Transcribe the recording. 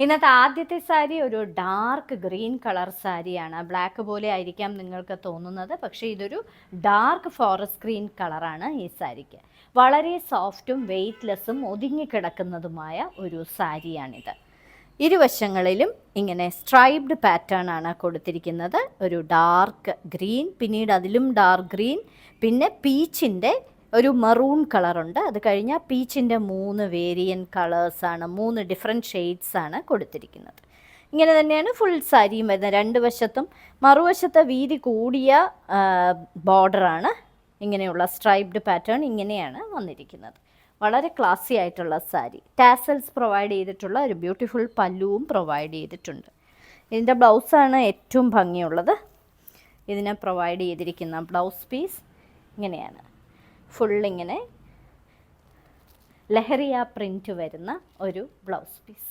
ഇന്നത്തെ ആദ്യത്തെ സാരി ഒരു ഡാർക്ക് ഗ്രീൻ കളർ സാരിയാണ്. ബ്ലാക്ക് പോലെ ആയിരിക്കാം നിങ്ങൾക്ക് തോന്നുന്നത്, പക്ഷേ ഇതൊരു ഡാർക്ക് ഫോറസ്റ്റ് ഗ്രീൻ കളറാണ് ഈ സാരിക്ക്. വളരെ സോഫ്റ്റും വെയ്റ്റ്ലെസ്സും ഒതുങ്ങിക്കിടക്കുന്നതുമായ ഒരു സാരിയാണിത്. ഇരുവശങ്ങളിലും ഇങ്ങനെ സ്ട്രൈപ്ഡ് പാറ്റേൺ ആണ് കൊടുത്തിരിക്കുന്നത്. ഒരു ഡാർക്ക് ഗ്രീൻ, പിന്നീട് അതിലും ഡാർക്ക് ഗ്രീൻ, പിന്നെ പീച്ചിൻ്റെ ഒരു മറൂൺ കളറുണ്ട്. അത് കഴിഞ്ഞാൽ പീച്ചിൻ്റെ 3 വേരിയൻ കളേഴ്സാണ്, 3 ഡിഫറെൻറ്റ് ഷെയ്ഡ്സാണ് കൊടുത്തിരിക്കുന്നത്. ഇങ്ങനെ തന്നെയാണ് ഫുൾ സാരിയും വരുന്നത്. രണ്ട് വശത്തും മറുവശത്തെ വീതി കൂടിയ ബോർഡറാണ്. ഇങ്ങനെയുള്ള സ്ട്രൈപ്ഡ് പാറ്റേൺ ഇങ്ങനെയാണ് വന്നിരിക്കുന്നത്. വളരെ ക്ലാസി ആയിട്ടുള്ള സാരി. ടാസൽസ് പ്രൊവൈഡ് ചെയ്തിട്ടുള്ള ഒരു ബ്യൂട്ടിഫുൾ പല്ലുവും പ്രൊവൈഡ് ചെയ്തിട്ടുണ്ട്. ഇതിൻ്റെ ബ്ലൗസാണ് ഏറ്റവും ഭംഗിയുള്ളത്. ഇതിനെ പ്രൊവൈഡ് ചെയ്തിരിക്കുന്ന ബ്ലൗസ് പീസ് ഇങ്ങനെയാണ്. ഫുള്ളിങ്ങനെ ലഹരിയ പ്രിൻറ്റ് വരുന്ന ഒരു ബ്ലൗസ് പീസ്.